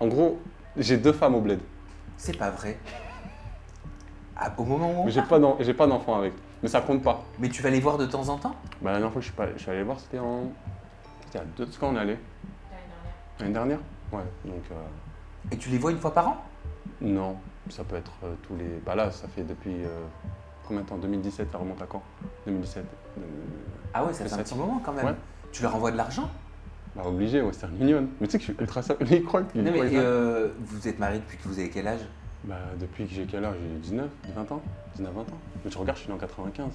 En gros, j'ai 2 femmes au bled. C'est pas vrai. Ah, au moment où on Mais j'ai pas d'enfant avec. Mais ça compte pas. Mais tu vas les voir de temps en temps? Bah, la dernière fois que je suis allé les voir, c'était il y a 2 ans qu'on est allé. L'année dernière. Ouais, donc Et tu les vois une fois par an? non, ça peut être tous les. Bah là, ça fait depuis combien de temps? 2017, ça remonte à quand? 2017. Ah ouais, ça fait un 7 petit ans. moment quand même. Ouais. Tu leur envoies de l'argent? Bah obligé, Western Union. Mais tu sais que je suis ultra sérieux. Il croit qu'il Non mais croit ça. vous êtes mariés depuis que vous avez quel âge? Bah depuis que j'ai quel âge? J'ai 19, 20 ans? 19, 20 ans. Mais tu regardes, je suis né en 95.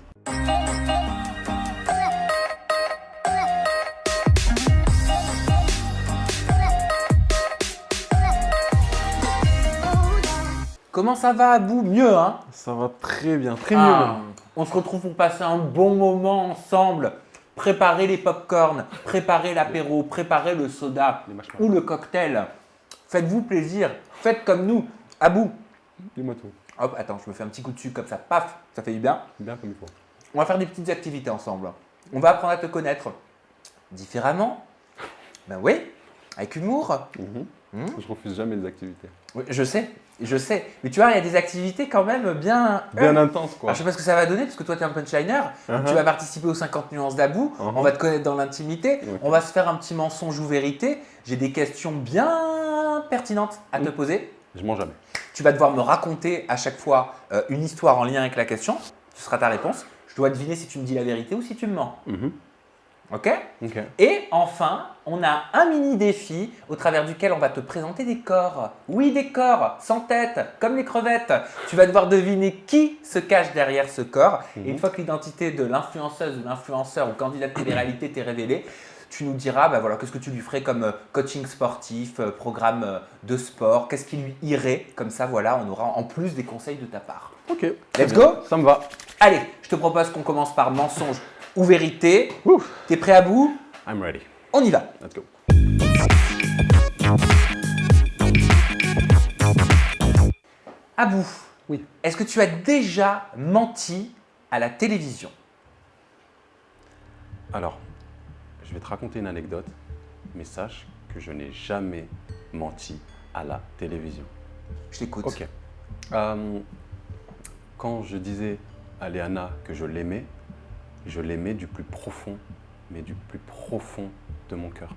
Comment ça va, Abou? Mieux, hein? Ça va très bien, très Ah, on se retrouve pour passer un bon moment ensemble. Préparer les pop-corn, préparer l'apéro, préparer le soda Les marshmallows. ou le cocktail. Faites-vous plaisir, faites comme nous. Abou, Dis-moi tout. hop, attends, je me fais un petit coup dessus comme ça, paf, ça fait du bien. Bien comme il faut. On va faire des petites activités ensemble. On va apprendre à te connaître différemment. Ben oui, avec humour. Je refuse jamais les activités. Oui, je sais. Mais tu vois, il y a des activités quand même bien… Bien intense quoi. Alors, je sais pas ce que ça va donner, parce que toi, tu es un punchliner. Donc, tu vas participer aux 50 nuances d'Abou. On va te connaître dans l'intimité. Ok. On va se faire un petit mensonge ou vérité. J'ai des questions bien pertinentes à te poser. Je mens jamais. Tu vas devoir me raconter à chaque fois une histoire en lien avec la question. Ce sera ta réponse. Je dois deviner si tu me dis la vérité ou si tu me mens. Ok? Ok. Et enfin, on a un mini défi au travers duquel on va te présenter des corps. Oui, des corps, sans tête, comme les crevettes. Tu vas devoir deviner qui se cache derrière ce corps. Et une fois que l'identité de l'influenceuse ou l'influenceur ou candidat de télé-réalité t'est révélée, tu nous diras bah voilà, qu'est-ce que tu lui ferais comme coaching sportif, programme de sport, qu'est-ce qui lui irait. Comme ça, voilà, on aura en plus des conseils de ta part. Ok. Let's go. Ça me va. Allez, je te propose qu'on commence par mensonge ou vérité. Ouf. T'es prêt à bout? I'm ready. On y va. Let's go. Abou, Oui. est-ce que tu as déjà menti à la télévision? Alors, je vais te raconter une anecdote, mais sache que je n'ai jamais menti à la télévision. Je t'écoute. Ok. Quand je disais à Léana que je l'aimais du plus profond, mais du plus profond de mon cœur.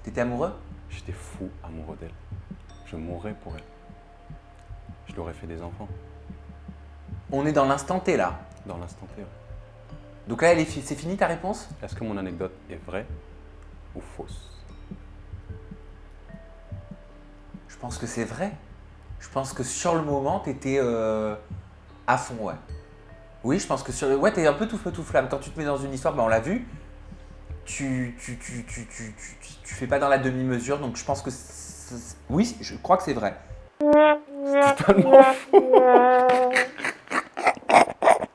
T'étais amoureux? J'étais fou amoureux d'elle. Je mourrais pour elle. Je lui aurais fait des enfants On est dans l'instant T là. dans l'instant T. Ouais. Donc là, c'est fini ta réponse? Est-ce que mon anecdote est vraie ou fausse? Je pense que c'est vrai. Je pense que sur le moment, t'étais à fond, ouais. Oui, je pense que sur le… Ouais, t'es un peu tout feu, tout flamme. Quand tu te mets dans une histoire, bah, on l'a vu, tu fais pas dans la demi-mesure, donc je pense que… Oui, je crois que c'est vrai. Totalement faux.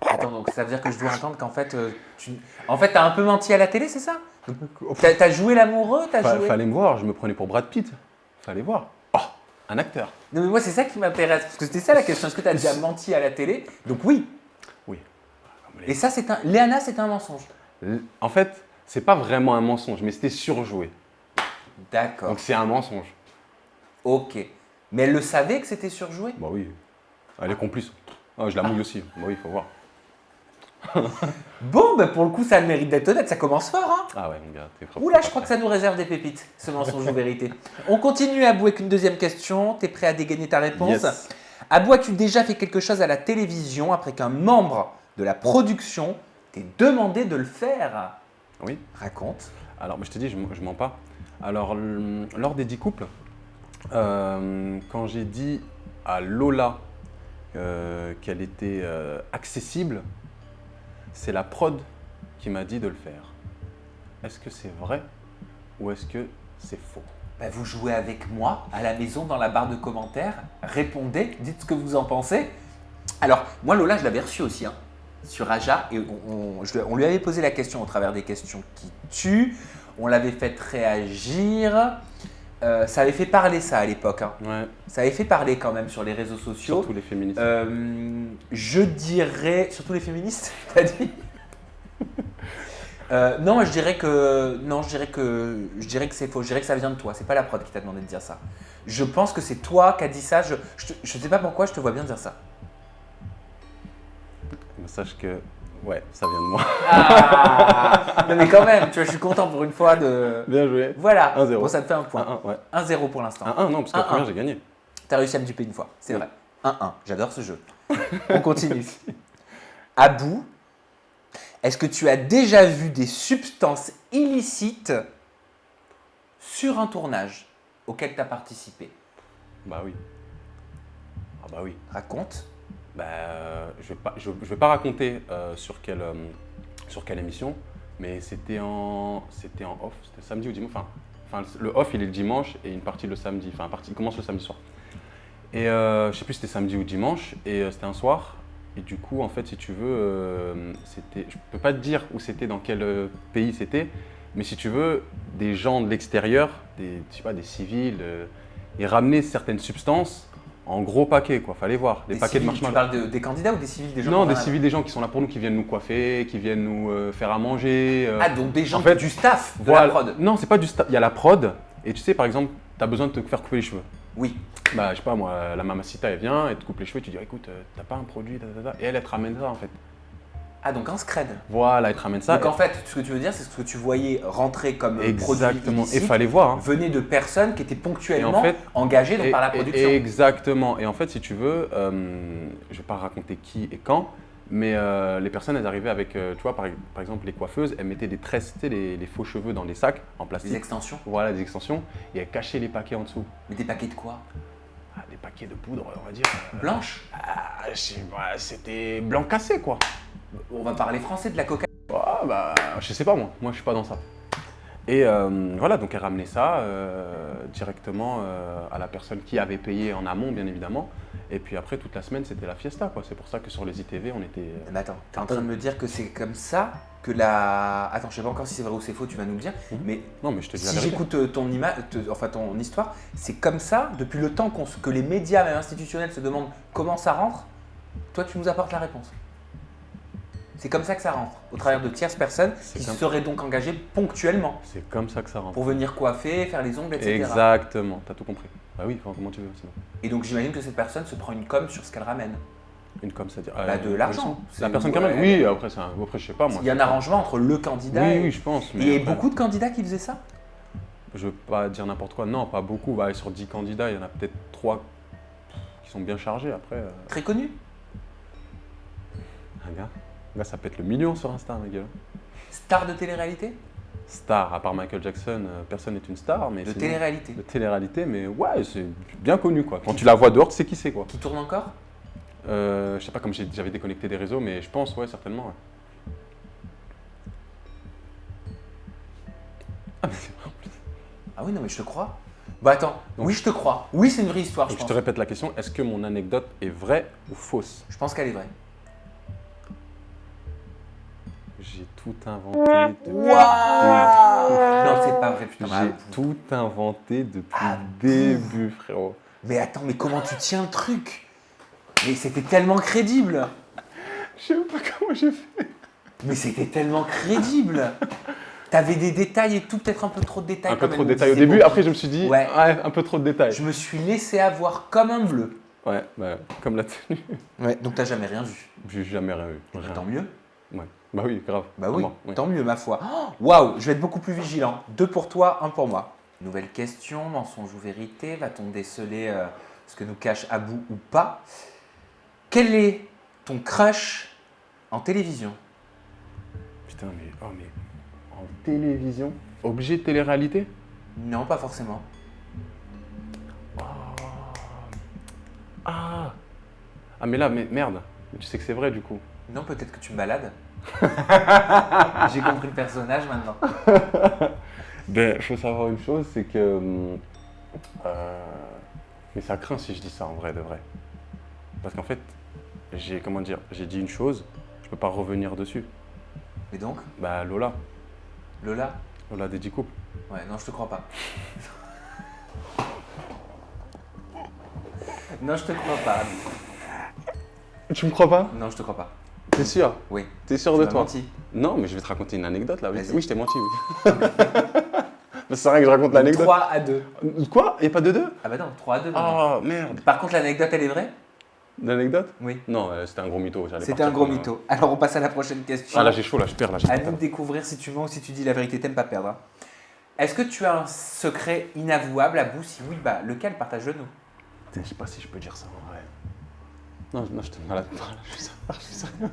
Attends, donc ça veut dire que je dois entendre qu'en fait, t'as un peu menti à la télé, c'est ça? T'as joué l'amoureux, Fallait me voir, je me prenais pour Brad Pitt. Fallait voir. Oh, un acteur. Non mais moi c'est ça qui m'intéresse, parce que c'était ça la question, est-ce que t'as déjà menti à la télé? Donc oui. Oui. Et ça c'est un… Léana c'est un mensonge. En fait, c'est pas vraiment un mensonge, mais c'était surjoué. D'accord. Donc c'est un mensonge. Ok. Mais elle le savait que c'était surjoué? Bah oui. Elle est complice. Ah, je la mouille aussi. Bah oui, il faut voir. Bon, bah pour le coup ça a le mérite d'être honnête, ça commence fort hein. Ah ouais, mon gars, t'es fort. Oula, je crois que ça nous réserve des pépites, ce mensonge ou vérité. On continue Abou avec une deuxième question, t'es prêt à dégainer ta réponse? Yes. Abou, as-tu déjà fait quelque chose à la télévision après qu'un membre de la production t'ait demandé de le faire? Oui. Raconte. Alors, je te dis, je mens pas. Alors, lors des 10 couples, quand j'ai dit à Lola qu'elle était accessible, c'est la prod qui m'a dit de le faire. Est-ce que c'est vrai ou est-ce que c'est faux? Bah, vous jouez avec moi à la maison dans la barre de commentaires. Répondez, dites ce que vous en pensez. Alors, moi, Lola, je l'avais reçue aussi hein, sur Aja et on lui avait posé la question au travers des questions qui tuent. On l'avait fait réagir. Ça avait fait parler ça à l'époque. Hein. Ouais, Ça avait fait parler quand même sur les réseaux sociaux. surtout les féministes. Je dirais… Surtout les féministes, t'as dit? Non, je dirais que c'est faux. Je dirais que ça vient de toi. C'est pas la prod qui t'a demandé de dire ça. Je pense que c'est toi qui as dit ça. Je sais pas pourquoi, je te vois bien dire ça. Mais sache que, ouais, ça vient de moi. Ah non mais quand même, tu vois, je suis content pour une fois de. Bien joué. Voilà. 1-0. Bon, ça te fait un point. 1-1, ouais. 1-0 pour l'instant. 1-1, non, parce qu'à la 1-1. première, j'ai gagné. T'as réussi à me duper une fois, c'est Oui. vrai. 1-1. J'adore ce jeu. On continue. Abou, est-ce que tu as déjà vu des substances illicites sur un tournage auquel tu as participé? Bah oui. Ah bah oui. Raconte. Bah, je vais pas raconter sur quelle émission, mais c'était en off, c'était samedi ou dimanche. Enfin, le off, il est le dimanche et une partie le samedi. Enfin, il commence le samedi soir. Et je sais plus si c'était samedi ou dimanche, et c'était un soir. Et du coup, en fait, si tu veux, je peux pas te dire où c'était, dans quel pays c'était, mais si tu veux, des gens de l'extérieur, je sais pas, des civils, ils ramenaient certaines substances en gros paquets, quoi. Fallait voir, des paquets civils, de marshmallows. Tu parles des candidats ou des civils, des gens Non, qui ont des rien à civils, des gens qui sont là pour nous, qui viennent nous coiffer, qui viennent nous faire à manger. voir? Ah, donc des gens en fait, du staff de voilà. la prod. Non, c'est pas du staff. Il y a la prod, et tu sais, par exemple, tu as besoin de te faire couper les cheveux. Oui. Bah, je sais pas, moi, la mamacita, elle vient, elle te coupe les cheveux, tu dis, écoute, t'as pas un produit, et elle te ramène ça, en fait. Ah, donc un scred. Voilà, elle te ramène ça. Donc en fait, ce que tu veux dire, c'est ce que tu voyais rentrer comme produit Exactement, et illicite fallait voir. Hein. venait de personnes qui étaient ponctuellement Et en fait, engagées donc, par la production. Exactement. Et en fait, si tu veux, je vais pas raconter qui et quand, mais les personnes, elles arrivaient avec, tu vois, par exemple, les coiffeuses, elles mettaient des tresses, tu sais, les faux cheveux dans des sacs en plastique. Des extensions. Voilà, des extensions, et elles cachaient les paquets en dessous. Mais des paquets de quoi? Ah, des paquets de poudre, on va dire. Blanche? C'était blanc cassé, quoi. On va parler français, de la cocaïne. Ah, bah, je sais pas, moi je suis pas dans ça. Et voilà, donc elle ramenait ça directement à la personne qui avait payé en amont, bien évidemment. Et puis après, toute la semaine, c'était la fiesta, quoi. C'est pour ça que sur les ITV, on était… Mais attends, t'es en train de me dire que c'est comme ça que la… Attends, je sais pas encore si c'est vrai ou c'est faux, tu vas nous le dire. Mais Non, mais je te dis la si vérité. j'écoute ton histoire, c'est comme ça, depuis le temps que les médias, même institutionnels, se demandent comment ça rentre, toi tu nous apportes la réponse. C'est comme ça que ça rentre, au travers de tierces personnes qui seraient donc engagées ponctuellement C'est comme ça que ça rentre. pour venir coiffer, faire les ongles, etc. Exactement, t'as tout compris. Bah oui, enfin, comment tu veux sinon. Et donc j'imagine que cette personne se prend une com sur ce qu'elle ramène. Une com, c'est-à-dire… De l'argent. La personne quand Ouais. même. Oui, après, je sais pas moi. Il y a un arrangement entre le candidat Oui, et… oui, je pense. Et il y a après, beaucoup de candidats qui faisaient ça? Je veux pas dire n'importe quoi. Non, pas beaucoup. Bah, sur 10 candidats, il y en a peut-être 3 qui sont bien chargés. Après, Très connus? un gars, ça pète le million sur Insta, ma gueule. Stars de télé-réalité? Star, à part Michael Jackson, personne n'est une star. Mais De sinon- télé-réalité. De télé-réalité, mais ouais, c'est bien connu, quoi. Quand tu la vois dehors, tu sais qui c'est, quoi. Qui tourne encore? Je sais pas, comme j'avais déconnecté des réseaux, mais je pense, ouais, certainement. Ouais. Ah, mais c'est vrai, en plus. Ah oui, non, mais je te crois. Bah attends, Donc- oui, je te crois. Oui, c'est une vraie histoire, je Donc, je pense. te répète la question, est-ce que mon anecdote est vraie ou fausse? Je pense qu'elle est vraie. J'ai tout inventé depuis… Non, c'est pas vrai, putain. J'ai tout inventé depuis Ah, le début, frérot. Mais attends, mais comment tu tiens le truc? Mais c'était tellement crédible. Je sais pas comment j'ai fait. Mais c'était tellement crédible. T'avais des détails et tout, peut-être un peu trop de détails. Un peu comme trop elle de me détails au disait début, beaucoup. après je me suis dit, Ouais. un peu trop de détails. Je me suis laissé avoir comme un bleu. Ouais, bah, comme la tenue. Ouais, donc t'as jamais rien vu. J'ai jamais rien eu. Rien. Tant mieux. Ouais. Bah oui, grave. Bah oui, Vraiment, ouais. tant mieux ma foi. Oh, waouh, je vais être beaucoup plus vigilant. 2 pour toi, 1 pour moi. Nouvelle question, mensonge ou vérité? Va-t-on déceler ce que nous cache Abou ou pas? Quel est ton crush en télévision? Putain, mais en télévision, objet de télé-réalité? Non, pas forcément. Ah mais là, mais merde. Mais tu sais que c'est vrai du coup. Non, peut-être que tu me balades. J'ai compris le personnage maintenant. Ben, faut savoir une chose, c'est que. Mais ça craint si je dis ça en vrai de vrai. Parce qu'en fait, j'ai dit une chose, je peux pas revenir dessus. Et donc, Bah Lola Lola? des 10 couples. Ouais, non, je te crois pas. Non, je te crois pas. Tu me crois pas? Non, je te crois pas. T'es sûr? Oui. T'es sûr Tu de m'as toi? menti. Non, mais je vais te raconter une anecdote là. Oui, Vas-y. oui, je t'ai menti, oui. Mais c'est vrai que je raconte l'anecdote. 3-2. Quoi? Il n'y a pas de 2? Ah bah non, 3-2 maintenant. Oh merde. Par contre, l'anecdote, elle est vraie? L'anecdote? Oui. Non, c'était un gros mytho. J'allais C'était partir un gros comme mytho. Alors, on passe à la prochaine question. Ah là, j'ai chaud, là, je perds, là, j'ai À pas nous de découvrir si tu mens ou si tu dis la vérité, t'aimes pas perdre. Hein. Est-ce que tu as un secret inavouable à bout? Si oui, bah lequel? Partage-le-nous. Putain, je sais pas si je peux dire ça en vrai. Non, non, je te malade pas, là, je suis archi sérieux.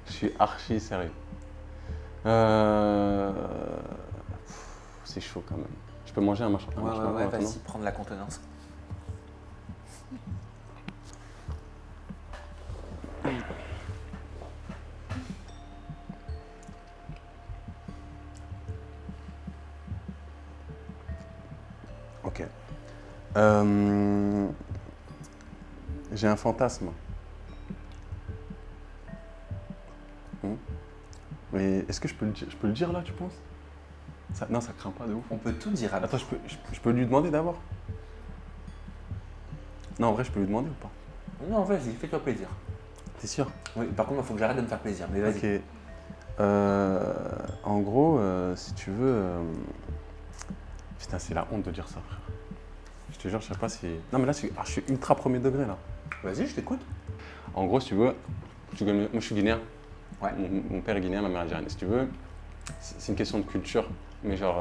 Je suis archi sérieux. C'est chaud quand même. Je peux manger un marshmallow Ouais, maintenant? vas-y, prendre la contenance. Ok. J'ai un fantasme. Mais est-ce que je peux le dire là, tu penses? Non, ça craint pas de ouf. On peut tout dire à Attends, je peux lui demander d'abord? Non, en vrai, je peux lui demander ou pas? Non, vas-y, fais-toi plaisir. T'es sûr? Oui, par contre, il faut que j'arrête de me faire plaisir, mais vas-y. Ok. En gros, si tu veux. Putain, c'est la honte de dire ça, frère. Je te jure, je sais pas si. Non, mais là, je suis ultra premier degré là. Vas-y, je t'écoute. En gros, si tu veux. Moi, je suis guinéen. Ouais. Mon père est guinéen, ma mère est algérienne. Si tu veux, c'est une question de culture. Mais genre.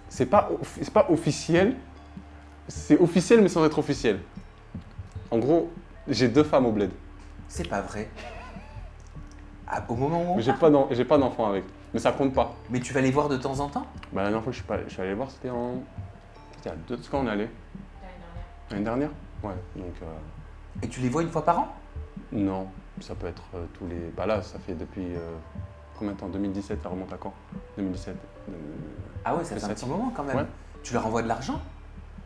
C'est pas officiel. C'est officiel, mais sans être officiel. En gros, j'ai 2 femmes au bled. C'est pas vrai. Ah, au moment où on Mais parle. j'ai pas d'enfant avec. Mais ça compte pas. Mais tu vas les voir de temps en temps? Bah, la dernière fois que je suis allé voir, c'était il y a 2 ans qu'on est allé. L'année dernière? Ouais, donc. Et tu les vois une fois par an? Non, ça peut être tous les. Bah là, ça fait depuis. Combien de temps? 2017, ça remonte à quand? 2017. Ah ouais, ça fait un 7 petit ans. moment quand même. Ouais. Tu leur envoies de l'argent?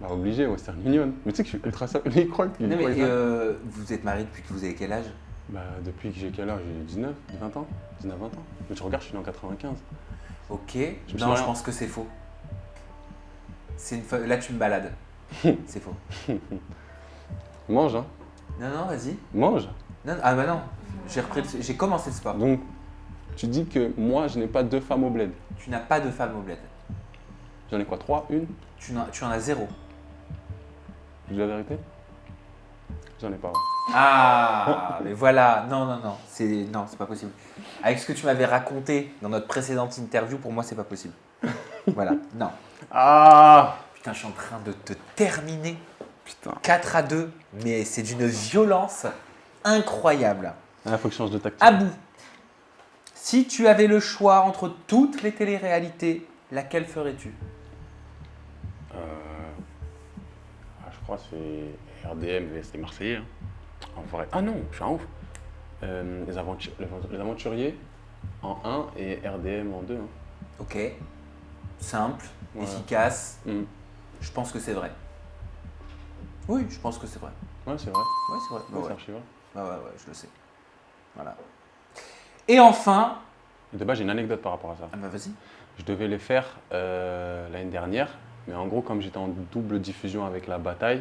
Bah, obligé, Western Union. Mais tu sais que je suis ultra sérieux. Il croit qu'il Non, croit mais que- vous êtes mariés depuis que vous avez quel âge? Bah, depuis que j'ai quel âge? J'ai 19, 20 ans? 19, 20 ans. Mais tu regardes, je suis né en 95. Ok. me suis Non, marié je en- pense que c'est faux. Là, tu me balades. C'est faux. Mange, hein. Non, vas-y. Mange. Non, ah bah non. J'ai commencé le sport. Donc, tu dis que moi, je n'ai pas 2 femmes au bled. Tu n'as pas de femme au bled. J'en ai quoi? 3? Une? Tu en as 0. Je dis la vérité? J'en ai pas. Ouais. Ah, mais voilà. Non. C'est pas possible. Avec ce que tu m'avais raconté dans notre précédente interview, pour moi, c'est pas possible. Voilà. Non. Ah! Putain, je suis en train de te terminer. Putain. 4-2, mais c'est d'une violence incroyable. Il faut que je change de tactique. Abou, si tu avais le choix entre toutes les téléréalités, laquelle ferais-tu? Je crois que c'est RDM, c'est Marseillais. Hein. En vrai. Ah non, je suis un ouf. Les aventuriers en 1 et RDM en 2. Hein. Ok, simple, Ouais. efficace, Mm. je pense que c'est vrai. Oui, je pense que c'est vrai. Ouais, c'est vrai. Ouais, c'est vrai. Ouais, Ouais, c'est archi vrai. ouais, je le sais. Voilà. Et enfin, Et de base, j'ai une anecdote par rapport à ça. ah bah vas-y. Je devais les faire l'année dernière, mais en gros, comme j'étais en double diffusion avec la bataille.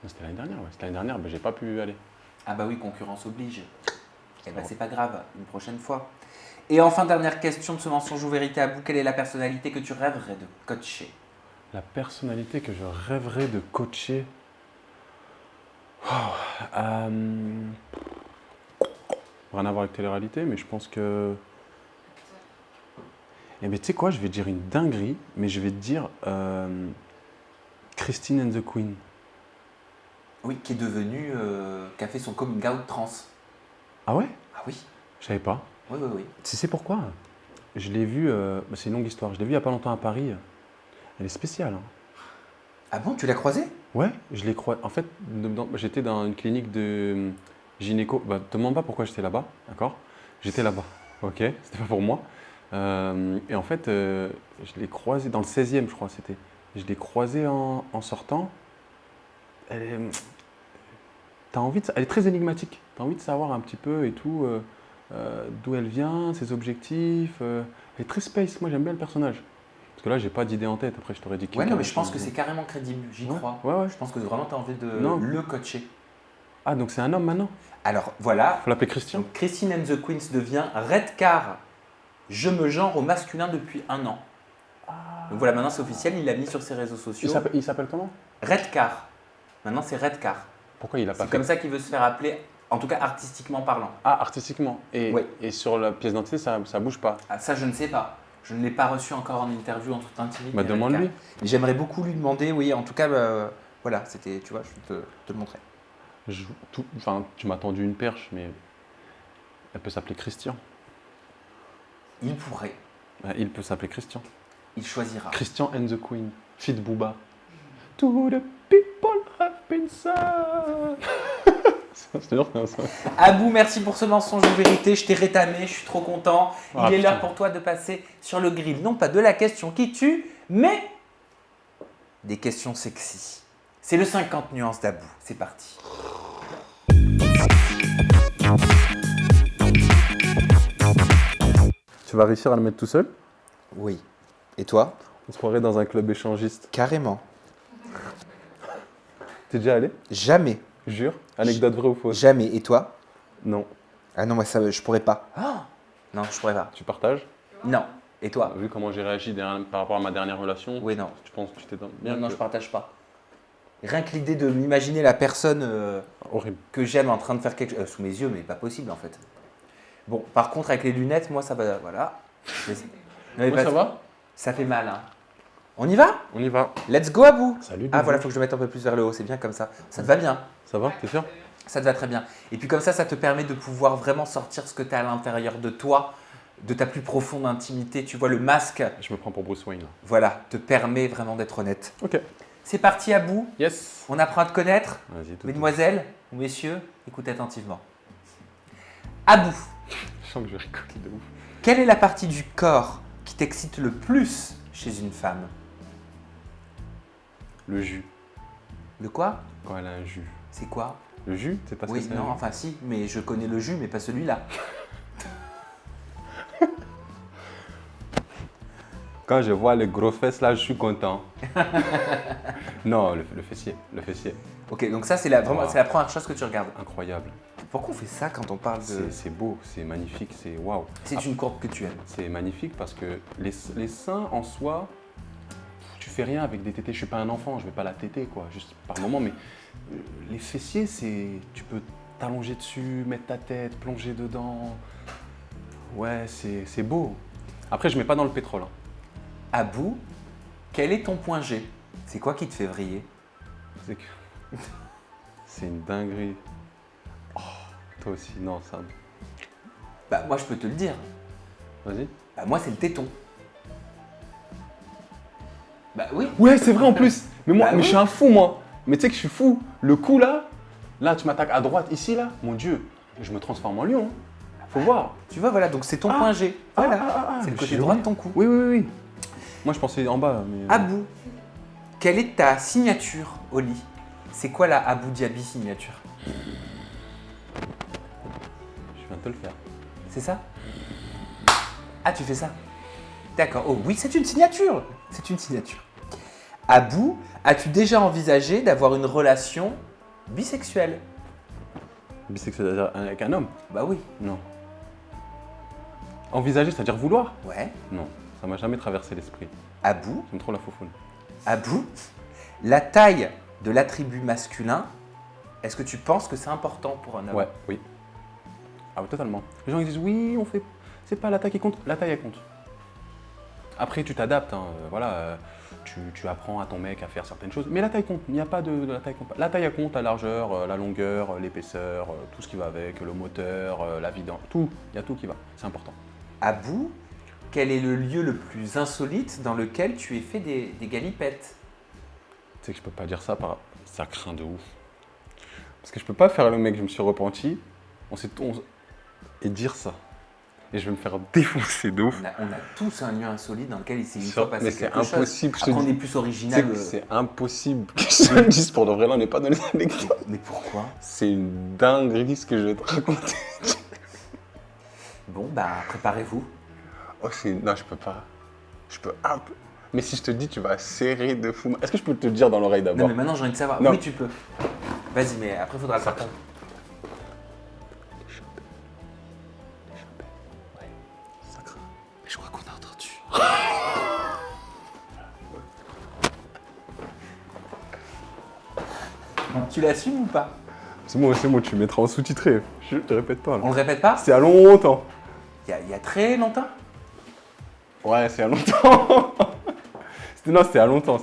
Non, c'était l'année dernière, ouais. C'était l'année dernière, mais j'ai pas pu aller. Ah bah oui, concurrence oblige. Eh ben c'est pas grave, une prochaine fois. Et enfin, dernière question de ce mensonge ou vérité à bout, quelle est la personnalité que tu rêverais de coacher? La personnalité que je rêverais de coacher. Oh, rien à voir avec télé-réalité, mais je pense que. Eh bien, tu sais quoi, je vais dire une dinguerie, mais je vais te dire Christine and the Queen. Oui, qui est devenu, qui a fait son coming out trans. Ah ouais? Ah oui, Je savais pas. oui. Tu sais pourquoi? Je l'ai vue, c'est une longue histoire, je l'ai vue il n'y a pas longtemps à Paris. Elle est spéciale. Hein. Ah bon, tu l'as croisée? Ouais, je l'ai croisée. En fait, j'étais dans une clinique de gynéco. Bah, te demande pas pourquoi j'étais là-bas, d'accord? J'étais là-bas, ok? C'était pas pour moi. Et en fait, je l'ai croisée dans le 16e, je crois, c'était. Je l'ai croisée en sortant. T'as envie elle est très énigmatique. T'as envie de savoir un petit peu et tout, d'où elle vient, ses objectifs. Elle est très space. Moi, j'aime bien le personnage. Parce que là, j'ai pas d'idée en tête. Après, je t'aurais dit Ouais, non, mais je pense que c'est carrément crédible, j'y Ouais, crois. ouais. Je pense que vraiment tu as envie de Non. le coacher. Ah, donc c'est un homme maintenant? Alors voilà, Faut l'appeler Christian? donc Christine and the Queens devient Redcar. Je me genre au masculin depuis 1 an. Donc voilà, maintenant c'est officiel, il l'a mis sur ses réseaux sociaux. Il s'appelle comment? Redcar. Maintenant c'est Redcar. Pourquoi il a pas C'est fait? comme ça qu'il veut se faire appeler, en tout cas artistiquement parlant. Ah, artistiquement. Ouais. Et sur la pièce d'identité, ça bouge pas. Ah, ça, je ne sais pas. Je ne l'ai pas reçu encore en interview en toute intimité. Bah, demande-lui. Mais j'aimerais beaucoup lui demander, oui, en tout cas, voilà, c'était, tu vois, je vais te le montrer. Enfin, tu m'as tendu une perche, mais elle peut s'appeler Christian. Il pourrait, Il peut s'appeler Christian. il choisira. Christian and the Queen. Feat Booba. To the people have been sad. C'est dur, ça. Abou, merci pour ce mensonge de vérité. Je t'ai rétamé, je suis trop content. Ah, Il est putain. l'heure pour toi de passer sur le grill, non pas de la question qui tue, mais des questions sexy. C'est le 50 nuances d'Abou. C'est parti. Tu vas réussir à le mettre tout seul? Oui. Et toi? On se croirait dans un club échangiste. Carrément. T'es déjà allé? Jamais. Jure? Anecdote vraie ou fausse? Jamais. Et toi? Non. Ah non, moi, ça, je pourrais pas. Non, je pourrais pas. Tu partages? Non. Et toi? Vu comment j'ai réagi par rapport à ma dernière relation, Oui, non. tu penses que tu t'es Non, non, je partage pas. Rien que l'idée de m'imaginer la personne Horrible. que j'aime en train de faire quelque chose sous mes yeux, mais pas possible en fait. Bon, par contre, avec les lunettes, moi, ça va. Voilà. Non, mais Moi, ça va? Ça fait mal. Hein. On y va? On y va. Let's go à bout. Salut. Ah voilà, faut que je me mette un peu plus vers le haut, c'est bien comme ça. Ça te va bien? Ça va? T'es sûr? Ça te va très bien. Et puis comme ça te permet de pouvoir vraiment sortir ce que tu as à l'intérieur de toi, de ta plus profonde intimité. Tu vois, le masque, Je me prends pour Bruce Wayne là. voilà, te permet vraiment d'être honnête. Ok. C'est parti à bout. Yes. On apprend à te connaître. Vas-y, tout. Mesdemoiselles ou messieurs, écoutez attentivement. À bout. Je sens que je rigole de ouf. Quelle est la partie du corps qui t'excite le plus chez une femme? Le jus. Le quoi? Quand elle a un jus. C'est quoi? Le jus? C'est pas ce Oui, que c'est? non, enfin si, mais je connais le jus, mais pas celui-là. Quand je vois les gros fesses là, je suis content. Non, le fessier. Le fessier. Ok, donc ça c'est la, vraiment, Wow. c'est la première chose que tu regardes. Incroyable. Pourquoi on fait ça quand on parle de... C'est beau, c'est magnifique, c'est waouh. C'est une courbe que tu aimes. C'est magnifique parce que les seins en soi, tu fais rien avec des tétés. Je suis pas un enfant, je vais pas la téter quoi, juste par moment. Mais les fessiers, tu peux t'allonger dessus, mettre ta tête, plonger dedans. Ouais, c'est beau. Après, je mets pas dans le pétrole. Hein. À bout, quel est ton point G? C'est quoi qui te fait vriller? C'est que c'est une dinguerie. Oh, toi aussi, non, ça. Bah moi je peux te le dire. Vas-y. Bah moi c'est le téton. Bah oui. Ouais, c'est vrai en plus. Mais moi, Bah mais oui. je suis un fou moi. Mais tu sais que je suis fou. Le coup là, tu m'attaques à droite ici là. Mon Dieu, je me transforme en lion. Hein. Faut voir. Tu vois, voilà, donc c'est ton Ah. point G. Voilà, c'est le mais côté j'ai droit oublié. de ton cou. Oui, oui, oui. Moi, je pensais en bas, mais. À bout, quelle est ta signature au lit? C'est quoi la Abou Diaby signature? Je viens de te le faire. C'est ça? Ah, tu fais ça? D'accord. Oh oui, c'est une signature. C'est une signature. Abou, as-tu déjà envisagé d'avoir une relation bisexuelle? Bisexuel, c'est-à-dire avec un homme? Bah oui. Non. Envisager, c'est-à-dire vouloir? Ouais. Non, ça m'a jamais traversé l'esprit. Abou, J'aime trop la foufoune. Abou, la taille de l'attribut masculin, est-ce que tu penses que c'est important pour un homme? Ouais, oui. Ah, ouais, totalement. Les gens ils disent oui, on fait. C'est pas la taille qui compte. La taille elle compte. Après, tu t'adaptes. Hein, voilà, tu apprends à ton mec à faire certaines choses. Mais la taille compte. Il n'y a pas de la taille compte. La taille elle compte, la largeur, la longueur, l'épaisseur, tout ce qui va avec, le moteur, la vidange, tout. Il y a tout qui va. C'est important. Abou, quel est le lieu le plus insolite dans lequel tu aies fait des galipettes? Tu sais que je peux pas dire ça, ça craint de ouf. Parce que je peux pas faire le mec, je me suis repenti, et dire ça. Et je vais me faire défoncer de ouf. On a tous un lieu insolite dans lequel il s'est une Sûr, fois passé mais c'est quelque chose. impossible, je te Après, on dis. est plus Tu sais original. que c'est impossible que je le dise pour de vrai, là on n'est pas dans les anecdotes. Mais pourquoi? C'est une dinguerie ce que je vais te raconter. Bon, bah, préparez-vous. Oh, non, je peux pas. Je peux un peu. Mais si je te dis, tu vas serrer de fou. Est-ce que je peux te le dire dans l'oreille Non, d'abord? mais maintenant, j'ai envie de savoir. Non. Oui, tu peux. Vas-y, mais après, il faudra le faire. Tu l'assumes ou pas? C'est moi, tu mettras en sous-titré. Je te répète pas. Là. On le répète pas? C'est à longtemps. Il y a très longtemps? Ouais, c'est à longtemps. Non, c'était à longtemps,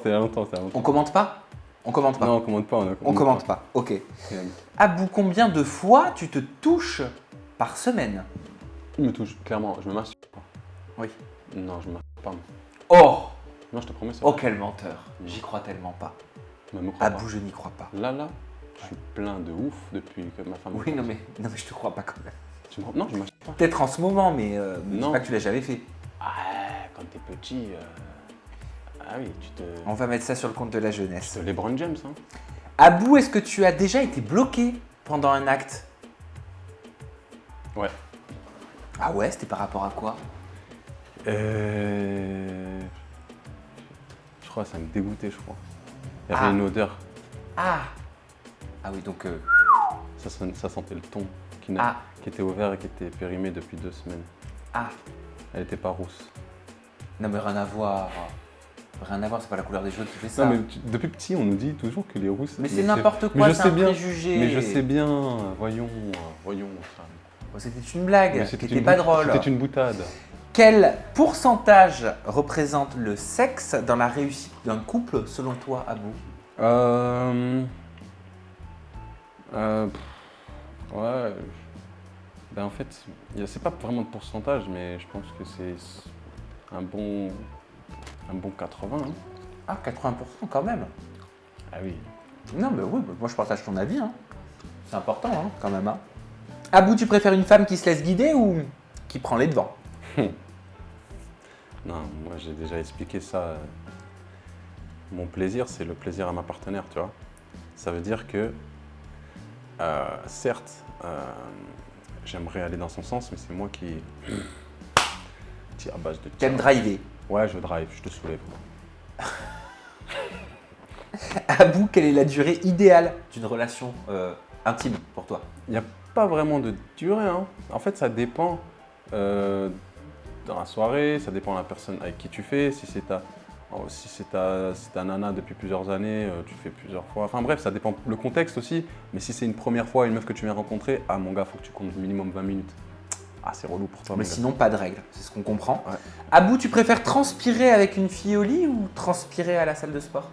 On commente pas? On commente pas. Non, on commente pas. On commente pas. Ok. Abou, combien de fois tu te touches par semaine? Il me touche, clairement. Je me masturbe pas. Oui. Non, je me masturbe pas. Oh! Non, je te promets, c'est Oh, vrai. quel menteur. J'y crois tellement pas. Mais me crois Abou, pas. je n'y crois pas. Là, je suis plein de ouf depuis que ma femme... Oui, non mais je te crois pas quand même. Non, je me masturbe pas. Peut-être en ce moment, mais je dis Non. pas que tu l'as jamais fait. Ah, quand t'es petit... Ah oui, On va mettre ça sur le compte de la jeunesse. C'est LeBron James, hein. Abou, est-ce que tu as déjà été bloqué pendant un acte? Ouais. Ah ouais, c'était par rapport à quoi? Je crois que ça me dégoûtait, je crois. Il y avait une odeur. Ah! Ah oui, donc... Ça sentait le thon qui était ouvert et qui était périmé depuis 2 semaines. Ah! Elle était pas rousse. Non mais rien à voir. Rien à voir, c'est pas la couleur des cheveux qui fait ça. Non, mais depuis petit, on nous dit toujours que les rousses... Mais c'est n'importe quoi, c'est un préjugé. Mais je sais bien, voyons. C'était une blague Mais qui n'était pas drôle. C'était une boutade. Quel pourcentage représente le sexe dans la réussite d'un couple selon toi, Abou? Ouais. Ben en fait, c'est pas vraiment de pourcentage, mais je pense que c'est un bon 80. Hein. Ah, 80% quand même. Ah oui. Non, mais oui, moi je partage ton avis. Hein. C'est important hein, quand même. Hein. Abou, tu préfères une femme qui se laisse guider ou qui prend les devants? Non, moi j'ai déjà expliqué ça. Mon plaisir, c'est le plaisir à ma partenaire, tu vois. Ça veut dire que, certes, j'aimerais aller dans son sens, mais c'est moi qui tire à base de tir. T'aimes driver. Ouais, je drive, je te soulève. Abou, quelle est la durée idéale d'une relation intime pour toi? Il n'y a pas vraiment de durée. Hein. En fait, ça dépend dans la soirée, ça dépend de la personne avec qui tu fais. Si c'est ta nana depuis plusieurs années, tu fais plusieurs fois. Enfin bref, ça dépend le contexte aussi. Mais si c'est une première fois, une meuf que tu viens rencontrer, ah mon gars, faut que tu comptes minimum 20 minutes. Ah, c'est relou pour toi. Mais sinon, pas de règles, c'est ce qu'on comprend. Ouais. Abou, tu préfères transpirer avec une fille au lit ou transpirer à la salle de sport?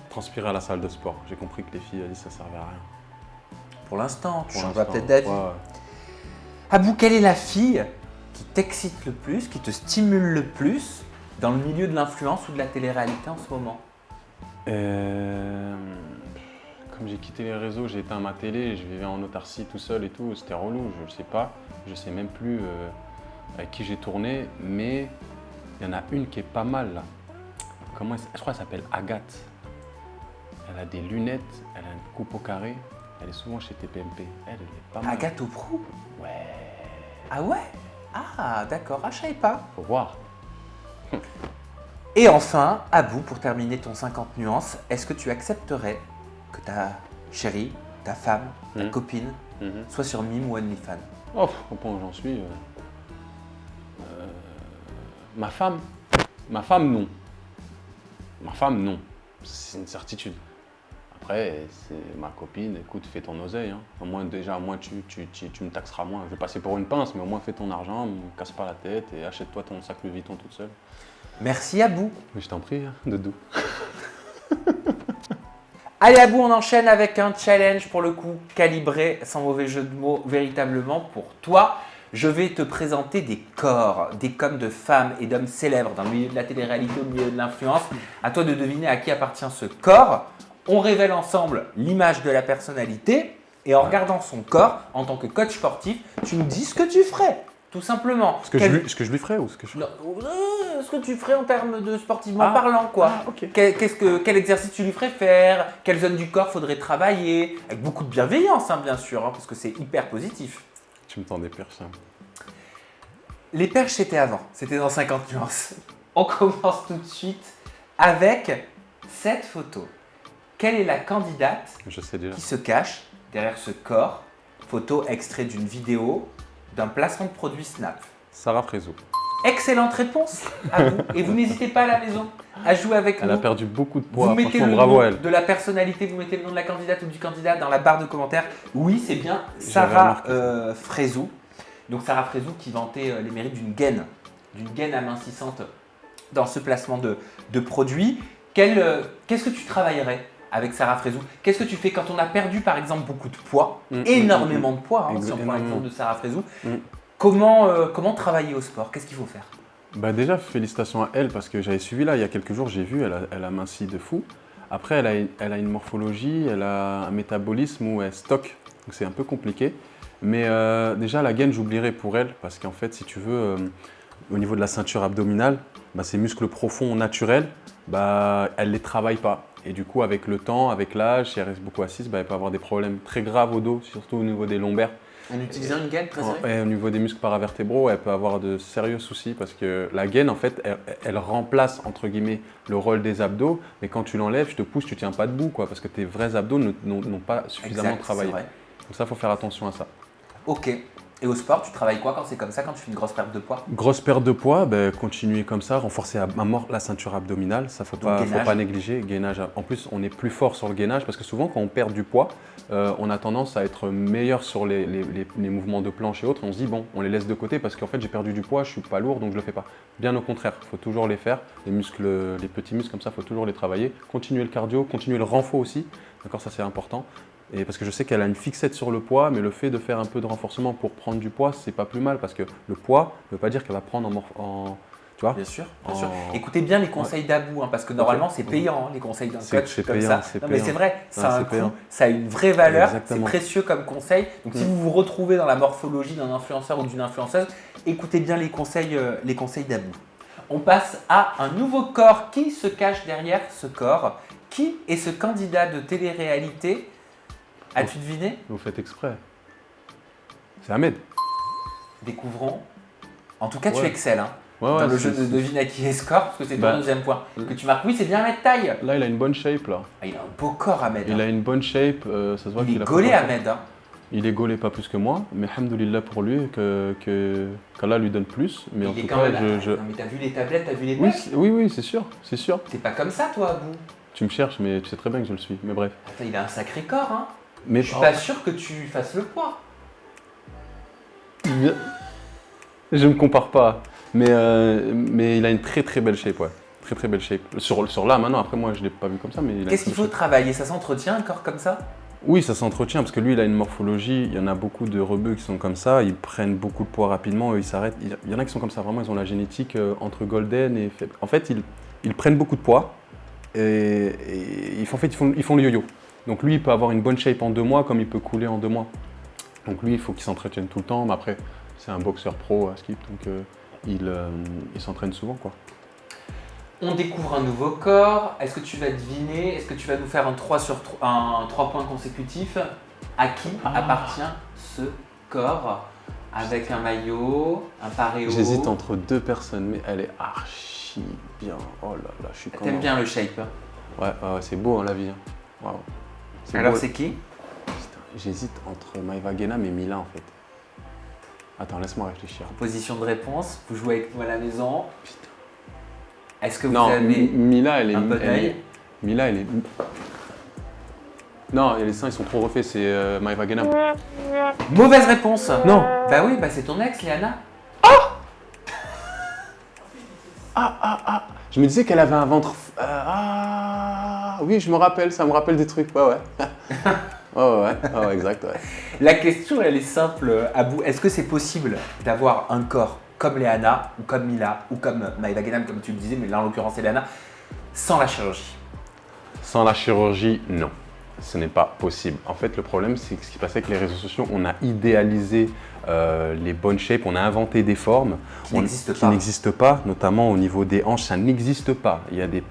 Transpirer à la salle de sport. J'ai compris que les filles, ça servait à rien. Pour l'instant, tu Pour changeras l'instant, peut-être d'avis. ouais. Abou, quelle est la fille qui t'excite le plus, qui te stimule le plus dans le milieu de l'influence ou de la télé-réalité en ce moment? Comme j'ai quitté les réseaux, j'ai éteint ma télé, je vivais en autarcie tout seul et tout, c'était relou, je ne sais pas. Je sais même plus avec qui j'ai tourné, mais il y en a une qui est pas mal là. Je crois qu'elle s'appelle Agathe. Elle a des lunettes, elle a une coupe au carré, elle est souvent chez TPMP. Elle est pas mal. Agathe Auprou? Ouais, Ah ouais? Ah d'accord, ah, je savais pas. faut voir. Et enfin, Abou, pour terminer ton 50 nuances, est-ce que tu accepterais que ta chérie, ta femme, ta copine soit sur Mime ou OnlyFans? Oh, au point où j'en suis. Ma femme non. Ma femme non. C'est une certitude. Après, c'est ma copine, écoute, fais ton oseille. Hein. Au moins, déjà, moi, tu me taxeras moins. Je vais passer pour une pince, mais au moins, fais ton argent, me casse pas la tête et achète-toi ton sac Louis Vuitton toute seule. Merci Abou. Mais je t'en prie, hein, Doudou. Allez Abou, on enchaîne avec un challenge pour le coup calibré, sans mauvais jeu de mots, véritablement pour toi. Je vais te présenter des corps de femmes et d'hommes célèbres dans le milieu de la télé-réalité, au milieu de l'influence. À toi de deviner à qui appartient ce corps. On révèle ensemble l'image de la personnalité et en regardant son corps, en tant que coach sportif, tu nous dis ce que tu ferais, tout simplement. Ce que je lui ferais ou ce que je ferais? Ce que tu ferais en termes de sportivement parlant, quoi. Ok. Quel exercice tu lui ferais faire? Quelle zone du corps faudrait travailler? Avec beaucoup de bienveillance, hein, bien sûr, hein, parce que c'est hyper positif. Tu me tends des perches, hein. Les perches, c'était avant. C'était dans 50 nuances. On commence tout de suite avec cette photo. Quelle est la candidate Je sais déjà. qui se cache derrière ce corps? Photo extrait d'une vidéo d'un placement de produit Snap. Sarah Frézou. Excellente réponse à vous. Et vous n'hésitez pas à la maison à jouer avec Elle nous. a perdu beaucoup de poids. Vous mettez Franchement, le bravo à nom elle. de la personnalité, vous mettez le nom de la candidate ou du candidat dans la barre de commentaires. Oui, c'est bien J'avais Sarah remarqué Frézou. Donc Sarah Frézou qui vantait les mérites d'une gaine amincissante dans ce placement de produits. Qu'est-ce que tu travaillerais avec Sarah Frézou? Qu'est-ce que tu fais quand on a perdu par exemple beaucoup de poids, énormément de poids, si on prend l'exemple de Sarah Frézou. Comment travailler au sport? Qu'est-ce qu'il faut faire? Bah déjà, félicitations à elle parce que j'avais suivi là il y a quelques jours, j'ai vu, elle a minci de fou. Après, elle a une morphologie, elle a un métabolisme où elle stocke, donc c'est un peu compliqué. Mais déjà, la gaine, j'oublierai pour elle parce qu'en fait, si tu veux, au niveau de la ceinture abdominale, bah, ces muscles profonds naturels, bah, elle ne les travaille pas. Et du coup, avec le temps, avec l'âge, si elle reste beaucoup assise, bah, elle peut avoir des problèmes très graves au dos, surtout au niveau des lombaires. En utilisant une gaine très serrée? Et au niveau des muscles paravertébraux, elle peut avoir de sérieux soucis parce que la gaine, en fait, elle remplace, entre guillemets, le rôle des abdos. Mais quand tu l'enlèves, je te pousse, tu ne tiens pas debout, quoi, parce que tes vrais abdos n'ont pas suffisamment travaillé. Vrai. Donc ça, il faut faire attention à ça. Ok. Et au sport, tu travailles quoi quand c'est comme ça, quand tu fais une grosse perte de poids? Grosse perte de poids, ben, continuer comme ça, renforcer à mort la ceinture abdominale, ça faut pas négliger. Gainage. En plus, on est plus fort sur le gainage parce que souvent quand on perd du poids, on a tendance à être meilleur sur les mouvements de planche et autres. On se dit bon, on les laisse de côté parce qu'en fait j'ai perdu du poids, je suis pas lourd donc je le fais pas. Bien au contraire, il faut toujours les faire. Les muscles, les petits muscles comme ça, il faut toujours les travailler. Continuer le cardio, continuer le renfort aussi. D'accord, ça c'est important. Et parce que je sais qu'elle a une fixette sur le poids, mais le fait de faire un peu de renforcement pour prendre du poids, c'est pas plus mal parce que le poids ne veut pas dire qu'elle va prendre tu vois. Bien sûr, bien sûr. Écoutez bien les conseils d'Abou, parce que normalement c'est payant les conseils d'un coach comme ça. Non, mais c'est vrai, ça a un coût, ça a une vraie valeur, c'est précieux comme conseil. Donc si vous vous retrouvez dans la morphologie d'un influenceur ou d'une influenceuse, écoutez bien les conseils d'Abou. On passe à un nouveau corps. Qui se cache derrière ce corps? Qui est ce candidat de télé-réalité? As-tu deviné? Vous faites exprès. C'est Ahmed. Découvrons. En tout cas, tu excelles dans le jeu de devine à qui est score, parce que c'est ton deuxième point que tu marques. Oui, c'est bien Ahmed taille. Là, il a une bonne shape. Là. Ah, il a un beau corps, Ahmed. Il a une bonne shape. Ça se voit il est gaulé, Ahmed. Il est gaulé pas plus que moi, mais alhamdoulilah pour lui qu'Allah lui donne plus. Mais en tout cas, Non, mais t'as vu les tablettes, t'as vu les pecs? Oui, c'est sûr, c'est sûr. T'es pas comme ça, toi, Abou. Tu me cherches, mais tu sais très bien que je le suis. Mais bref. Attends, il a un sacré corps, Mais je suis pas sûr que tu fasses le poids. Je me compare pas, mais il a une très très belle shape, ouais. Très très belle shape. Sur là maintenant, après moi je l'ai pas vu comme ça, mais qu'est-ce qu'il faut travailler? Ça s'entretient un corps comme ça? Oui, ça s'entretient parce que lui il a une morphologie. Il y en a beaucoup de rebeux qui sont comme ça. Ils prennent beaucoup de poids rapidement, ils s'arrêtent. Il y en a qui sont comme ça vraiment. Ils ont la génétique entre golden et faible. En fait, ils prennent beaucoup de poids et ils font le yo-yo. Donc lui, il peut avoir une bonne shape en 2 mois comme il peut couler en 2 mois. Donc lui, il faut qu'il s'entretienne tout le temps. Mais après, c'est un boxeur pro à Skip, donc il s'entraîne souvent, quoi. On découvre un nouveau corps. Est-ce que tu vas deviner? Est-ce que tu vas nous faire un 3 points consécutifs? À qui appartient ce corps? Avec un maillot, un paréo. J'hésite entre 2 personnes, mais elle est archi bien. Oh là là, je suis content. T'aimes bien le shape? Ouais, c'est beau la vie. Wow. Alors c'est qui? J'hésite entre Maïva Guénam et Mila en fait. Attends, laisse-moi réfléchir. Proposition de réponse, vous jouez avec moi à la maison. Putain. Est-ce que vous avez Mila, elle est, un bon œil? Mila, elle est... Non, les seins ils sont trop refaits, c'est Maïva Guénam. Mauvaise réponse. Non. Bah oui, c'est ton ex, Léana. Je me disais qu'elle avait un ventre... oui, je me rappelle, ça me rappelle des trucs, ouais. Ouais, exact, ouais. La question, elle est simple, Abou. Est-ce que c'est possible d'avoir un corps comme Léana, ou comme Mila, ou comme Maïva Guénam, comme tu le disais, mais là en l'occurrence c'est Léana, sans la chirurgie? Sans la chirurgie, non. Ce n'est pas possible. En fait, le problème, c'est que ce qui passait avec les réseaux sociaux, on a idéalisé les bonnes shapes, on a inventé des formes qui n'existent pas, notamment au niveau des hanches, ça n'existe pas. Il y a des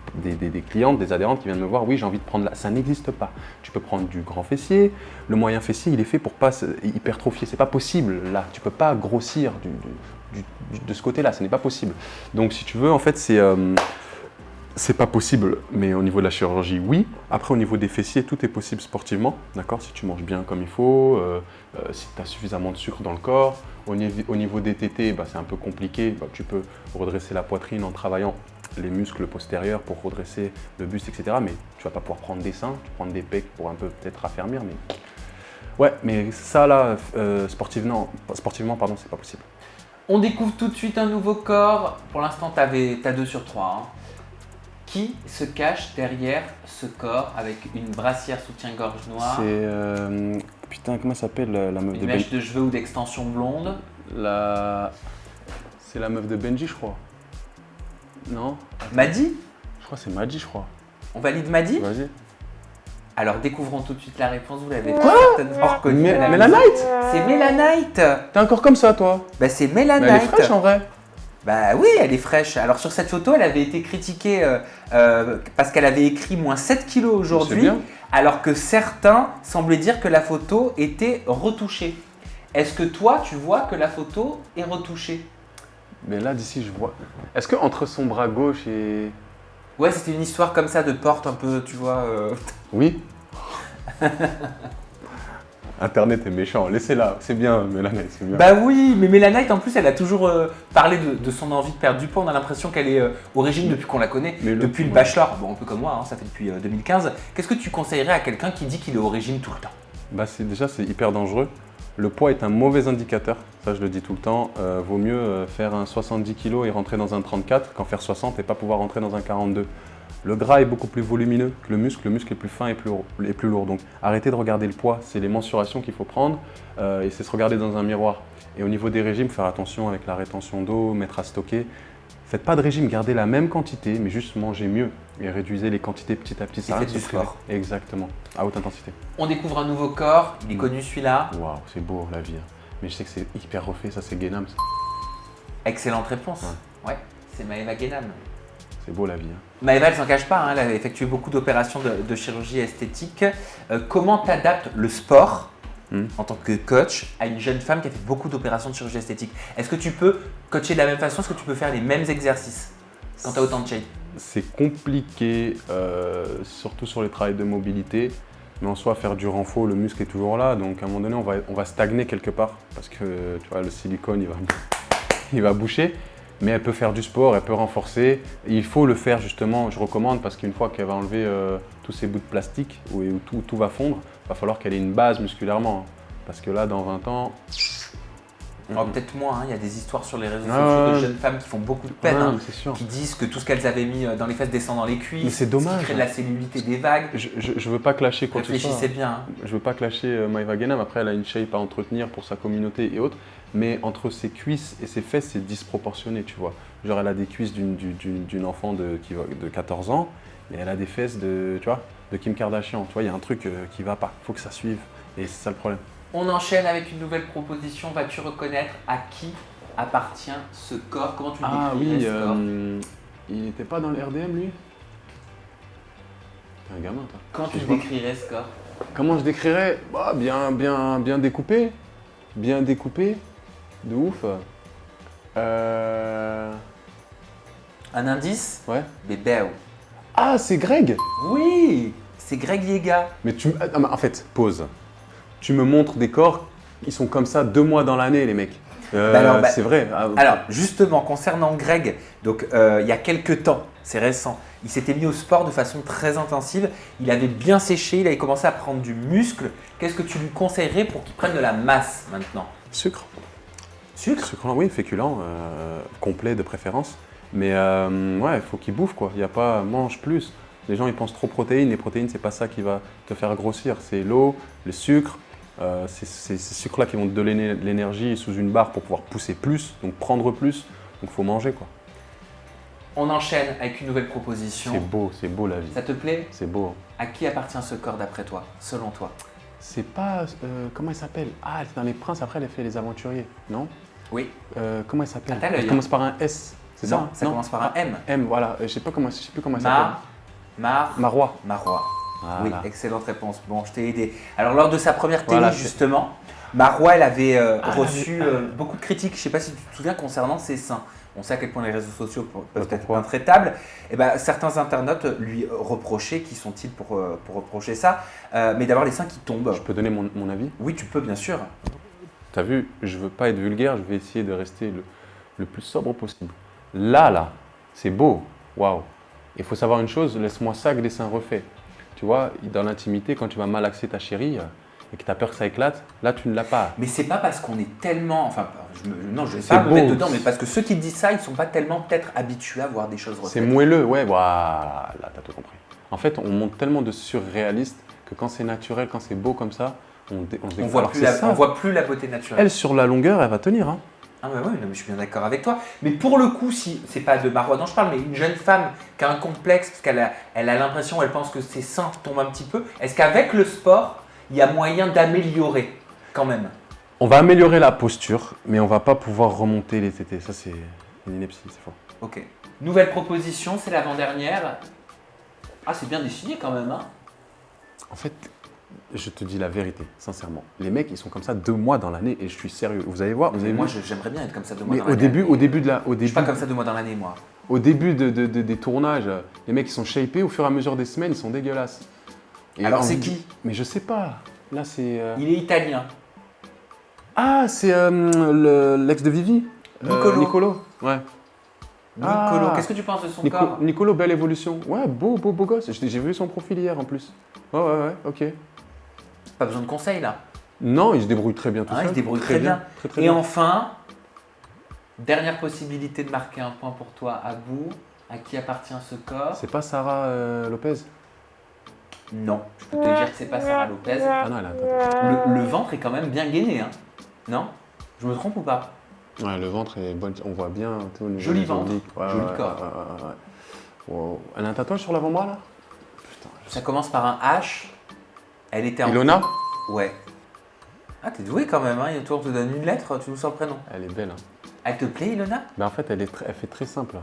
clientes, des adhérentes qui viennent me voir, oui, j'ai envie de prendre là, ça n'existe pas. Tu peux prendre du grand fessier, le moyen fessier, il est fait pour pas hypertrophier, c'est pas possible là. Tu peux pas grossir de ce côté-là, ce n'est pas possible. Donc, si tu veux, en fait, c'est c'est pas possible, mais au niveau de la chirurgie, oui. Après, au niveau des fessiers, tout est possible sportivement, d'accord? Si tu manges bien comme il faut, si tu as suffisamment de sucre dans le corps. Au niveau des tétés, bah, c'est un peu compliqué. Bah, tu peux redresser la poitrine en travaillant les muscles postérieurs pour redresser le buste, etc. Mais tu vas pas pouvoir prendre des seins, tu vas prendre des pecs pour un peu peut-être raffermir. Mais ouais, mais ça là, sportivement, pardon, c'est pas possible. On découvre tout de suite un nouveau corps. Pour l'instant, t'as 2 sur 3. Hein. Qui se cache derrière ce corps avec une brassière soutien-gorge noire, C'est putain, comment ça s'appelle la meuf une de mèche Benji? de cheveux ou d'extension blonde? C'est la meuf de Benji, je crois. Non? Maddy? Je crois que c'est Madji, je crois. On valide Maddy? Vas-y. Alors découvrons tout de suite la réponse. Vous l'avez certainement reconnue. Mélanite? C'est Mélanite. T'es encore comme ça, toi? Bah c'est Mais Mélanite. elle est fraîche en vrai. Bah oui, elle est fraîche. Alors sur cette photo, elle avait été critiquée parce qu'elle avait écrit moins 7 kilos aujourd'hui, bien. alors que certains semblaient dire que la photo était retouchée. Est-ce que toi, tu vois que la photo est retouchée? Mais là, d'ici, je vois. Est-ce que entre son bras gauche et. Ouais, c'était une histoire comme ça de porte un peu, tu vois. Oui. Internet est méchant, laissez-la, c'est bien, Mélanite, c'est bien. Bah oui, mais Mélanite en plus, elle a toujours parlé de son envie de perdre du poids. On a l'impression qu'elle est au régime depuis qu'on la connaît, depuis le bachelor. Bon, un peu comme moi, hein, ça fait depuis 2015. Qu'est-ce que tu conseillerais à quelqu'un qui dit qu'il est au régime tout le temps? Bah c'est hyper dangereux. Le poids est un mauvais indicateur, ça je le dis tout le temps. Vaut mieux faire un 70 kg et rentrer dans un 34 qu'en faire 60 et pas pouvoir rentrer dans un 42. Le gras est beaucoup plus volumineux que le muscle est plus fin et plus lourd. Donc arrêtez de regarder le poids, c'est les mensurations qu'il faut prendre et c'est se regarder dans un miroir. Et au niveau des régimes, faire attention avec la rétention d'eau, mettre à stocker. Faites pas de régime, gardez la même quantité, mais juste mangez mieux et réduisez les quantités petit à petit. Et faites du sport. Exactement, à haute intensité. On découvre un nouveau corps, il est connu celui-là. Waouh, c'est beau la vie. Hein. Mais je sais que c'est hyper refait, ça c'est Guénam. Excellente réponse. Ouais, c'est Maëva Guénam. C'est beau la vie. Hein. Maëva, elle s'en cache pas, hein, elle a effectué beaucoup d'opérations de chirurgie esthétique. Comment t'adaptes le sport en tant que coach à une jeune femme qui a fait beaucoup d'opérations de chirurgie esthétique? Est-ce que tu peux coacher de la même façon? Est-ce que tu peux faire les mêmes exercices quand tu as autant de shape? C'est compliqué, surtout sur les travails de mobilité. Mais en soi, faire du renfort, le muscle est toujours là. Donc à un moment donné, on va stagner quelque part. Parce que tu vois, le silicone, il va boucher. Mais elle peut faire du sport, elle peut renforcer. Et il faut le faire justement, je recommande, parce qu'une fois qu'elle va enlever tous ces bouts de plastique, où tout va fondre, il va falloir qu'elle ait une base musculairement. Parce que là, dans 20 ans… Oh, peut-être moins, hein. Il y a des histoires sur les réseaux sociaux de jeunes femmes qui font beaucoup de peine, c'est sûr. qui disent que tout ce qu'elles avaient mis dans les fesses descend dans les cuisses, mais c'est dommage, ce qui crée de la cellulite et des vagues. Je veux pas clasher quoi que ce soit. Réfléchissez bien. Hein. Je veux pas clasher Maëva Guénam, après elle a une shape à entretenir pour sa communauté et autres, mais entre ses cuisses et ses fesses c'est disproportionné, tu vois. Genre elle a des cuisses d'une enfant de 14 ans, et elle a des fesses de Kim Kardashian, tu vois, il y a un truc qui va pas, faut que ça suive, et c'est ça le problème. On enchaîne avec une nouvelle proposition. Vas-tu reconnaître à qui appartient ce corps? Comment tu le décrirais, Ah oui, ce corps? il n'était pas dans le RDM lui? T'es un gamin toi. Comment tu le décrirais, ce corps? Comment je décrirais? Bah, bien découpé. Bien découpé. De ouf. Un indice? Ouais. Bébé. Ah, c'est Greg! Oui, c'est Greg Yega. Mais en fait, pause. Tu me montres des corps, ils sont comme ça 2 mois dans l'année, les mecs. C'est vrai. Alors, justement, concernant Greg, donc il y a quelques temps, c'est récent, il s'était mis au sport de façon très intensive. Il avait bien séché, il avait commencé à prendre du muscle. Qu'est-ce que tu lui conseillerais pour qu'il prenne de la masse maintenant? Sucre. Sucre? Sucre, oui, féculent, complet de préférence. Mais ouais, il faut qu'il bouffe quoi. Il n'y a pas mange plus. Les gens ils pensent trop protéines. Les protéines, c'est pas ça qui va te faire grossir. C'est l'eau, le sucre. C'est ces sucres-là qui vont te donner l'énergie sous une barre pour pouvoir pousser plus, donc prendre plus. Donc il faut manger quoi. On enchaîne avec une nouvelle proposition. C'est beau la vie. Ça te plaît? C'est beau. À qui appartient ce corps d'après toi, selon toi? C'est pas… comment elle s'appelle? Ah, elle est dans Les Princes, après elle a fait Les Aventuriers, non? Oui. Comment elle s'appelle? Elle commence par un S, c'est ça? Non, ça commence par un M. M, voilà. Je sais plus comment elle s'appelle. Marois. Marois. Voilà. Oui, excellente réponse. Bon, je t'ai aidé. Alors, lors de sa première télé, Voilà, justement, Marois, elle avait reçu beaucoup de critiques. Je ne sais pas si tu te souviens concernant ses seins. on sait à quel point les réseaux sociaux peuvent être Pourquoi intraitables, et ben, certains internautes lui reprochaient, qui sont-ils pour reprocher ça, mais d'avoir les seins qui tombent. Je peux donner mon avis? Oui, tu peux bien sûr. T'as vu, je veux pas être vulgaire, je vais essayer de rester le plus sobre possible. Là, c'est beau, waouh. Il faut savoir une chose, laisse-moi ça que des seins refaits. Tu vois, dans l'intimité, quand tu vas malaxer ta chérie et que tu as peur que ça éclate, là, tu ne l'as pas. Mais c'est pas parce qu'on est tellement, enfin, non, je vais C'est pas me mettre beau. dedans, mais parce que ceux qui disent ça, ils sont pas tellement peut-être habitués à voir des choses C'est refaites. moelleux, ouais, voilà, t'as tout compris. En fait, on monte tellement de surréalistes que quand c'est naturel, quand c'est beau comme ça, on se On découvre. voit Alors plus c'est la, ça. on voit plus la beauté naturelle. Elle, sur la longueur, elle va tenir. Hein. Ah ouais, non, mais je suis bien d'accord avec toi. Mais pour le coup, si c'est pas de Marois dont je parle, mais une jeune femme qui a un complexe parce qu'elle a l'impression, elle pense que ses seins tombent un petit peu. Est-ce qu'avec le sport, il y a moyen d'améliorer quand même? On va améliorer la posture, mais on va pas pouvoir remonter les tétés. Ça, c'est une ineptie, c'est faux. Ok. Nouvelle proposition, c'est l'avant-dernière. Ah, c'est bien dessiné quand même, hein. En fait, je te dis la vérité, sincèrement. Les mecs, ils sont comme ça 2 mois dans l'année et je suis sérieux. Vous allez voir, vous avez Moi, vu. j'aimerais bien être comme ça 2 mois Mais dans l'année. au début Je suis pas comme ça 2 mois dans l'année, moi. au début des tournages, les mecs, ils sont shapés. Au fur et à mesure des semaines, ils sont dégueulasses. Et Alors, envie c'est de- qui? Mais je sais pas. Là, c'est. Il est italien. Ah, c'est l'ex de Vivi. Nicolo. Ouais. Nicolo, Ah. qu'est-ce que tu penses de son corps? Nicolo, belle évolution. Ouais, beau gosse. J'ai vu son profil hier en plus. Ouais, ok. Pas besoin de conseils là. Non, il se débrouille très bien tout Ah, seul. il se débrouille très bien. Très Et bien. enfin, dernière possibilité de marquer un point pour toi, Abou. À qui appartient ce corps? C'est pas Sarah Lopez? Non, je peux te dire que c'est pas Sarah Lopez. Ah non, elle a un tatouage. Le ventre est quand même bien gainé, hein. Non? Je me trompe ou pas? Ouais, le ventre est bon. On voit bien. Tu sais, au niveau Joli des ventre, obliques. joli corps. Ouais. Wow. Elle a un tatouage sur l'avant-bras là? Putain, je Ça sais. commence par un H. Elle était en... Ilona? Ouais. Ah, t'es doué quand même, hein. Et toi, on te donne une lettre, tu nous sors le prénom. Elle est belle. Hein. Elle te plaît, Ilona? Mais en fait, elle fait très simple.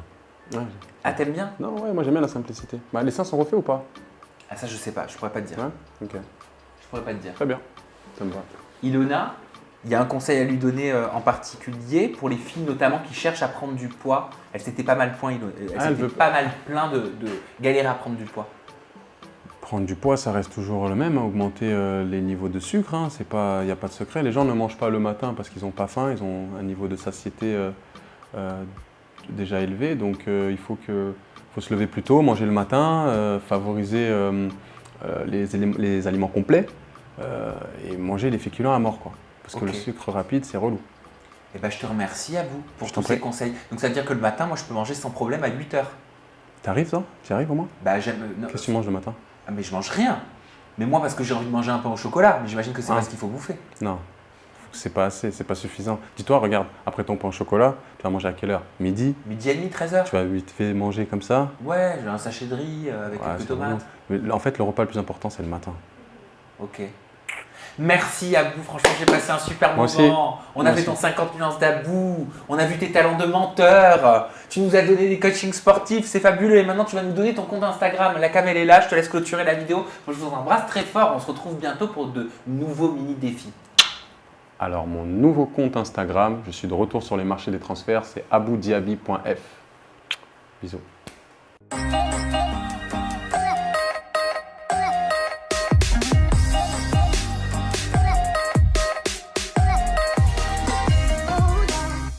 Ouais. Ah, t'aimes bien? Non, ouais, moi j'aime bien la simplicité. Bah, les seins sont refaits ou pas? Ah, ça, je sais pas, je pourrais pas te dire. Ouais. Ok. Je pourrais pas te dire. Très bien. Ça me va. Ilona, il y a un conseil à lui donner en particulier pour les filles notamment qui cherchent à prendre du poids. Elle s'était pas mal plainte, elle veut pas mal plaint de galérer à prendre du poids. Prendre du poids, ça reste toujours le même. Hein. Augmenter les niveaux de sucre, hein. Il n'y a pas de secret. Les gens ne mangent pas le matin parce qu'ils n'ont pas faim. Ils ont un niveau de satiété déjà élevé. Donc il faut se lever plus tôt, manger le matin, favoriser les aliments complets et manger les féculents à mort. Quoi. Parce que Ok. le sucre rapide, c'est relou. Et ben, je te remercie à vous pour Je t'en tous ces prie. conseils. Donc ça veut dire que le matin, moi, je peux manger sans problème à 8 heures. T'arrives, ça? Tu y arrives au moins? Bah, j'aime. Non, Qu'est-ce que tu manges le matin? ah, mais je mange rien. Mais moi, parce que j'ai envie de manger un pain au chocolat. Mais j'imagine que c'est Ah. pas ce qu'il faut bouffer. Non, c'est pas assez, c'est pas suffisant. Dis-toi, regarde, après ton pain au chocolat, tu vas manger à quelle heure? Midi? Midi et demi, 13h. Tu vas vite fait manger comme ça? Ouais, j'ai un sachet de riz avec Ouais, quelques c'est tomates. relou. Mais en fait, le repas le plus important, c'est le matin. Ok. Merci Abou, franchement j'ai passé un super Moi moment. aussi. On Moi a fait aussi. ton 50 nuances d'Abou, on a vu tes talents de menteur, tu nous as donné des coachings sportifs, c'est fabuleux. Et maintenant tu vas nous donner ton compte Instagram. La cam elle est là, je te laisse clôturer la vidéo. Moi je vous embrasse très fort, on se retrouve bientôt pour de nouveaux mini défis. Alors, mon nouveau compte Instagram, je suis de retour sur les marchés des transferts, c'est aboudiaby.f. Bisous.